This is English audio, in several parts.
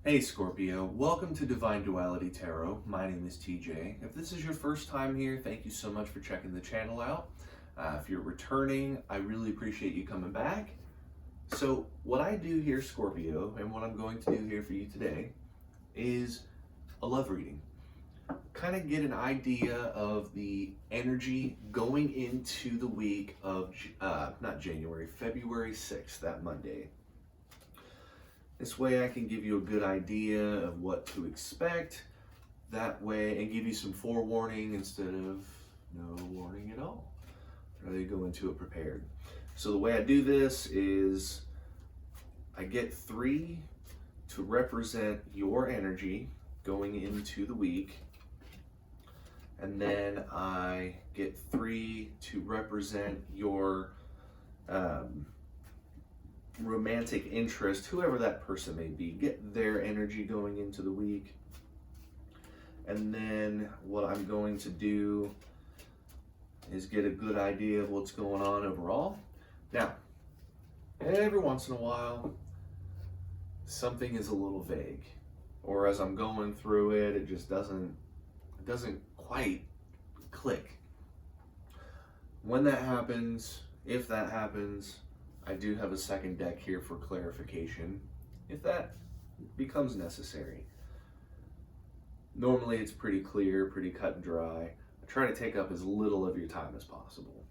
Hey Scorpio, welcome to Divine Duality Tarot. My name is TJ. If this is your first time here, thank you so much for checking the channel out. If you're returning, I really appreciate you coming back. So what I do here, Scorpio, and what I'm going to do here for you today is a love reading. Kind of get an idea of the energy going into the week of, February 6th, that Monday. This way I can give you a good idea of what to expect that way and give you some forewarning instead of no warning at all. Rather go into it prepared. So the way I do this is I get 3 to represent your energy going into the week. And then I get 3 to represent your romantic interest, whoever that person may be, get their energy going into the week. And then what I'm going to do is get a good idea of what's going on overall. Now, every once in a while, something is a little vague, or as I'm going through it, it just doesn't quite click. When that happens, if that happens, I do have a second deck here for clarification, if that becomes necessary. Normally it's pretty clear, pretty cut and dry. I try to take up as little of your time as possible.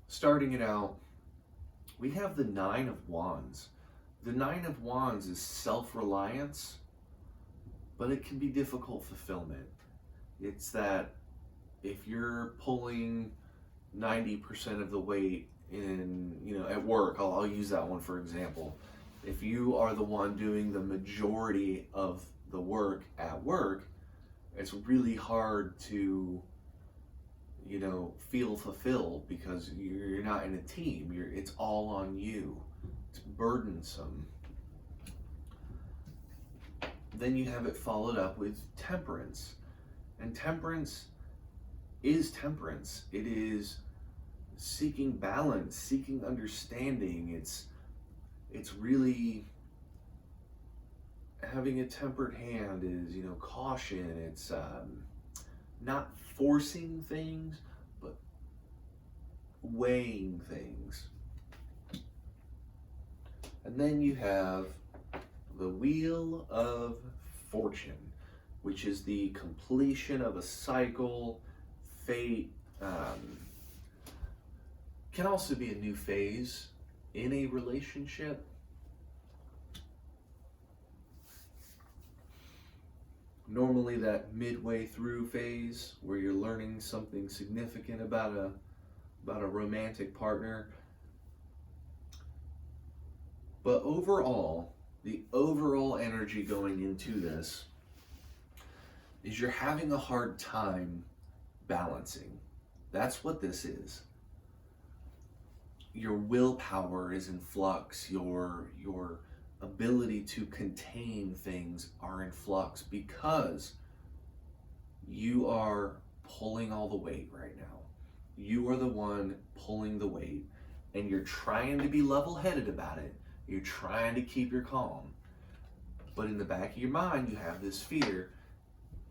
Starting it out, we have the 9 of Wands. The 9 of Wands is self-reliance, but it can be difficult fulfillment. It's that if you're pulling 90% of the weight in, at work, I'll use that one for example. If you are the one doing the majority of the work at work, it's really hard to, feel fulfilled because you're not in a team. It's all on you. It's burdensome. Then you have it followed up with temperance. And temperance is temperance. It is seeking balance, seeking understanding. It's really having a tempered hand is, caution. It's not forcing things, but weighing things. And then you have the Wheel of Fortune, which is the completion of a cycle. Fate can also be a new phase in a relationship. Normally that midway through phase where you're learning something significant about a romantic partner. But overall, the overall energy going into this is you're having a hard time balancing. That's what this is. Your willpower is in flux. Your ability to contain things are in flux because you are pulling all the weight right now. You are the one pulling the weight, and you're trying to be level-headed about it. You're trying to keep your calm. But in the back of your mind, you have this fear.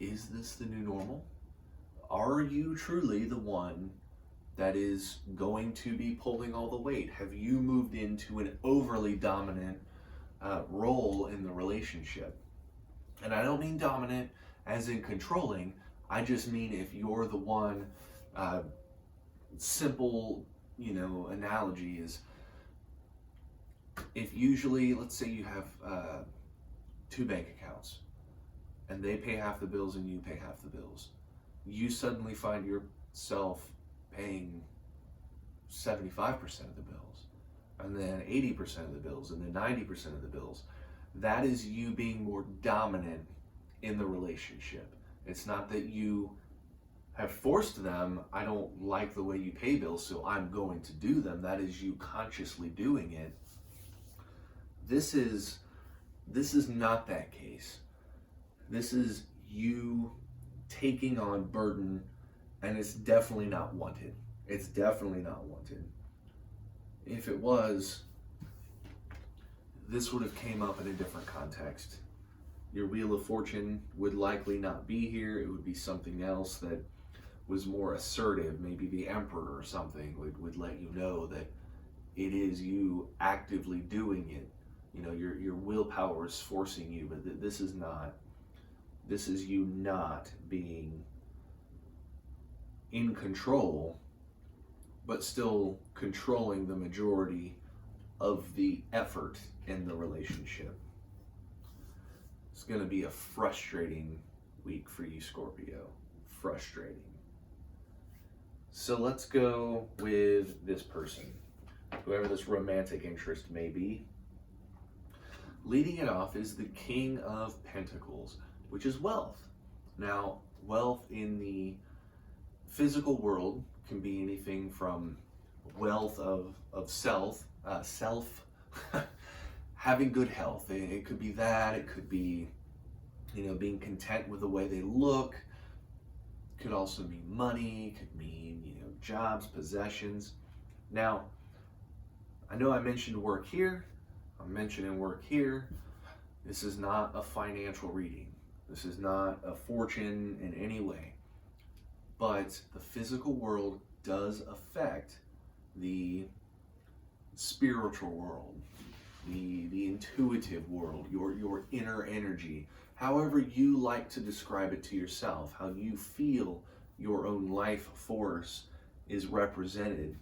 Is this the new normal? Are you truly the one that is going to be pulling all the weight? Have you moved into an overly dominant role in the relationship? And I don't mean dominant as in controlling. I just mean if you're the one, simple, analogy is if usually, let's say you have 2 bank accounts and they pay half the bills and you pay half the bills. You suddenly find yourself paying 75% of the bills, and then 80% of the bills, and then 90% of the bills. That is you being more dominant in the relationship. It's not that you have forced them, I don't like the way you pay bills, so I'm going to do them. That is you consciously doing it. This is not that case. This is you taking on burden, and it's definitely not wanted. It's definitely not wanted. If it was, this would have came up in a different context. Your Wheel of Fortune would likely not be here. It would be something else that was more assertive. Maybe the Emperor or something would let you know that it is you actively doing it. You know, your willpower is forcing you, but this is not. This is you not being in control, but still controlling the majority of the effort in the relationship. It's going to be a frustrating week for you, Scorpio. Frustrating. So let's go with this person, whoever this romantic interest may be. Leading it off is the King of Pentacles, which is wealth. Now, wealth in the physical world can be anything from wealth of self, having good health. It could be that. It could be, you know, being content with the way they look. Could also mean money. Could mean, you know, jobs, possessions. Now, I know I mentioned work here. I'm mentioning work here. This is not a financial reading. This is not a fortune in any way. But the physical world does affect the spiritual world, the intuitive world, your inner energy, however you like to describe it to yourself, how you feel your own life force is represented.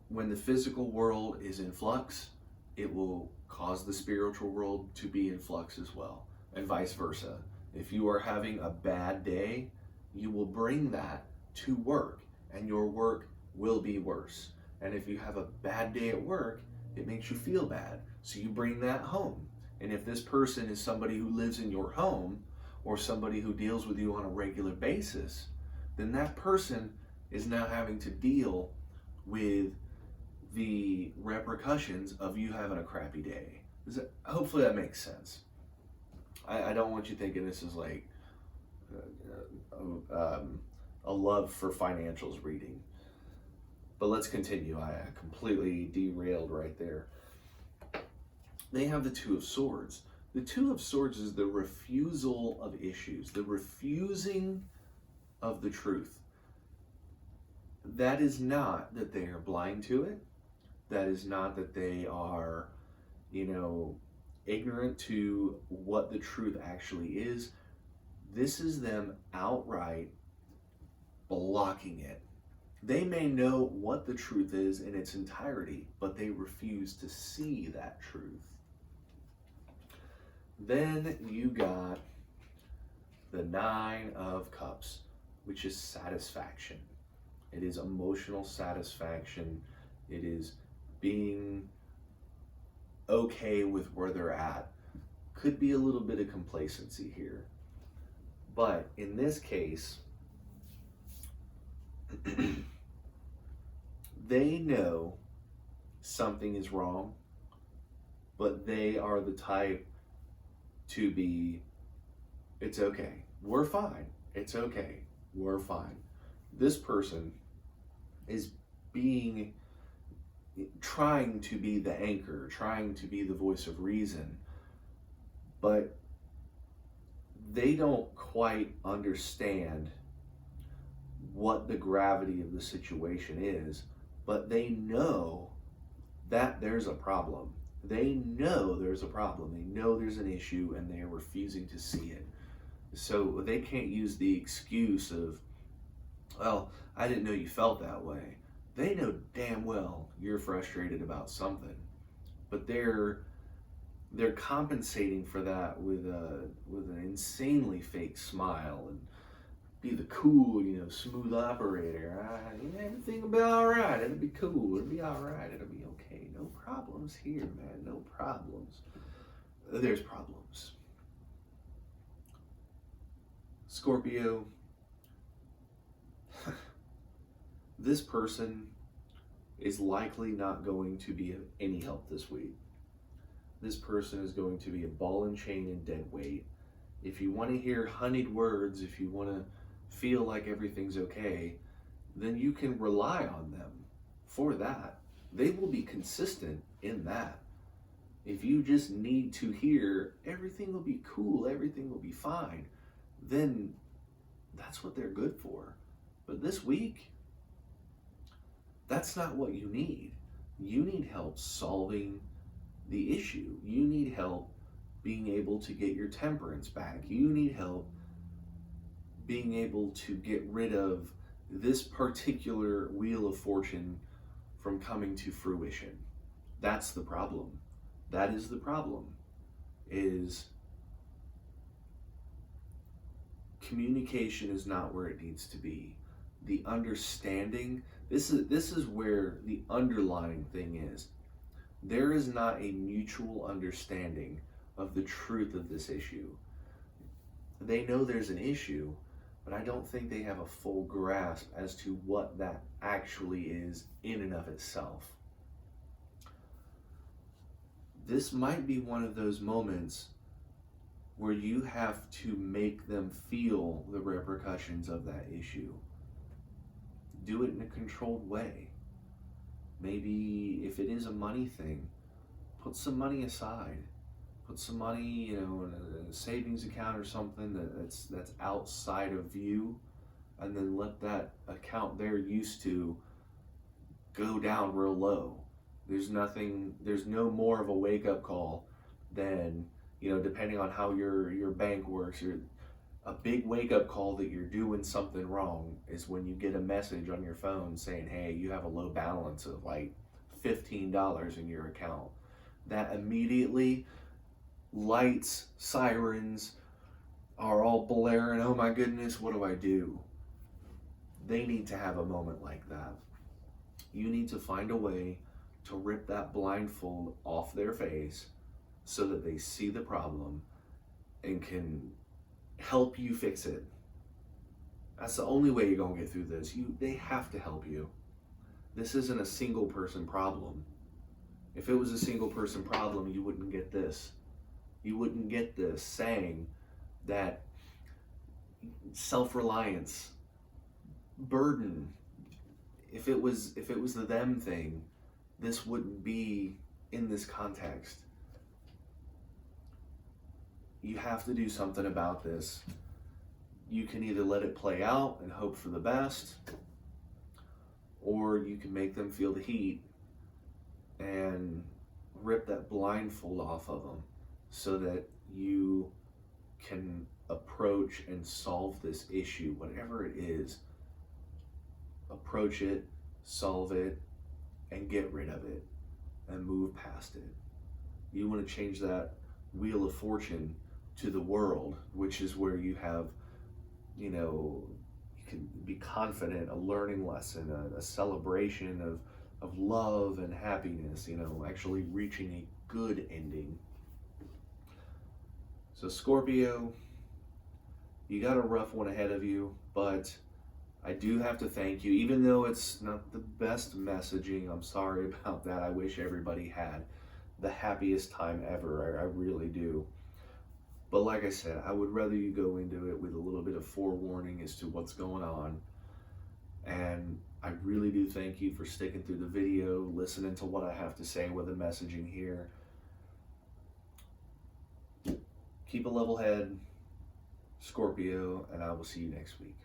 When the physical world is in flux, it will cause the spiritual world to be in flux as well, and vice versa. If you are having a bad day, you will bring that to work, and your work will be worse. And if you have a bad day at work, it makes you feel bad, so you bring that home. And if this person is somebody who lives in your home, or somebody who deals with you on a regular basis, then that person is now having to deal with the repercussions of you having a crappy day. Hopefully that makes sense. I don't want you thinking this is like a love for financials reading. But let's continue. I completely derailed right there. They have the Two of Swords. The Two of Swords is the refusal of issues, the refusing of the truth. That is not that they are blind to it. That is not that they are, you know, ignorant to what the truth actually is. This is them outright blocking it. They may know what the truth is in its entirety, but they refuse to see that truth. Then you got the Nine of Cups, which is satisfaction. It is emotional satisfaction. It is being okay with where they're at. Could be a little bit of complacency here. But in this case, they know something is wrong, but they are the type to be, it's okay, we're fine, it's okay, we're fine. This person is trying to be the anchor, trying to be the voice of reason, but they don't quite understand what the gravity of the situation is, but they know that there's a problem. They know there's a problem. They know there's an issue, and they are refusing to see it. So they can't use the excuse of, well, I didn't know you felt that way. They know damn well you're frustrated about something, but they're compensating for that with an insanely fake smile and be the cool, you know, smooth operator. Everything will be all right. It'll be cool. It'll be all right. It'll be okay. No problems here, man. No problems. There's problems. Scorpio, this person is likely not going to be of any help this week. This person is going to be a ball and chain and dead weight. If you want to hear honeyed words, if you want to feel like everything's okay, then you can rely on them for that. They will be consistent in that. if you just need to hear everything will be cool, everything will be fine, then that's what they're good for. But this week, that's not what you need. You need help solving the issue. You need help being able to get your temperance back. You need help being able to get rid of this particular wheel of fortune from coming to fruition. That's the problem. That is the problem, is communication is not where it needs to be. The understanding, this is where the underlying thing is. There is not a mutual understanding of the truth of this issue. They know there's an issue, but I don't think they have a full grasp as to what that actually is in and of itself. This might be one of those moments where you have to make them feel the repercussions of that issue. Do it in a controlled way. Maybe if it is a money thing, put some money aside. Put some money, in a savings account or something that's outside of view, and then let that account they're used to go down real low. There's no more of a wake-up call than, depending on how your bank works, a big wake-up call that you're doing something wrong is when you get a message on your phone saying, hey, you have a low balance of like $15 in your account. That immediately, lights, sirens are all blaring. Oh my goodness, what do I do? They need to have a moment like that. You need to find a way to rip that blindfold off their face so that they see the problem and can help you fix it. That's the only way you're gonna get through this. They have to help you. This isn't a single person problem. If it was a single person problem, you wouldn't get this. You wouldn't get this saying that self-reliance, burden, if it was the them thing, this wouldn't be in this context. You have to do something about this. You can either let it play out and hope for the best, or you can make them feel the heat and rip that blindfold off of them so that you can approach and solve this issue, whatever it is. Approach it, solve it, and get rid of it and move past it. You want to change that wheel of fortune to the world, which is where you have, you can be confident, a learning lesson, a celebration of love and happiness, actually reaching a good ending. So Scorpio, you got a rough one ahead of you, but I do have to thank you, even though it's not the best messaging. I'm sorry about that. I wish everybody had the happiest time ever. I really do. But like I said, I would rather you go into it with a little bit of forewarning as to what's going on. And I really do thank you for sticking through the video, listening to what I have to say with the messaging here. Keep a level head, Scorpio, and I will see you next week.